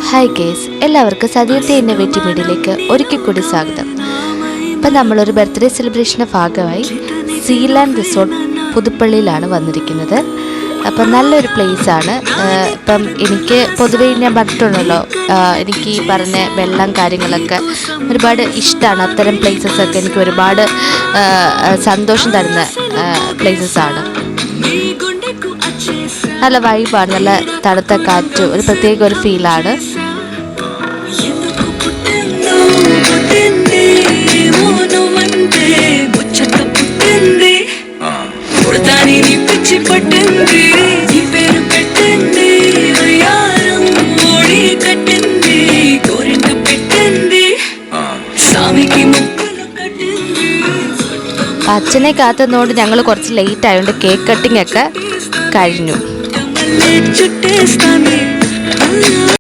Hi guys, എല്ലാവർക്കും സതീർത്തി innovative മീഡിയയിലേക്ക് ഒരിക്കൽ കൂടി സ്വാഗതം. ഇപ്പം നമ്മളൊരു ബർത്ത്ഡേ സെലിബ്രേഷൻ്റെ ഭാഗമായി സീലാൻഡ് റിസോർട്ട് പുതുപ്പള്ളിയിലാണ് വന്നിരിക്കുന്നത്. അപ്പം നല്ലൊരു പ്ലേസാണ്. ഇപ്പം എനിക്ക് പൊതുവേ ഞാൻ പറഞ്ഞിട്ടുണ്ടല്ലോ, എനിക്ക് ഈ പറഞ്ഞ വെള്ളം കാര്യങ്ങളൊക്കെ ഒരുപാട് ഇഷ്ടമാണ്. അത്തരം പ്ലേസസൊക്കെ എനിക്ക് ഒരുപാട് സന്തോഷം തരുന്ന പ്ലേസസാണ്. നല്ല വൈബാണ്, നല്ല തണുത്ത കാറ്റ്, ഒരു പ്രത്യേക ഒരു ഫീലാണ്. അച്ഛനെ കാത്തുന്നതുകൊണ്ട് ഞങ്ങൾ കുറച്ച് ലേറ്റ് ആയതുകൊണ്ട് കേക്ക് കട്ടിംഗ് ഒക്കെ കഴിഞ്ഞു.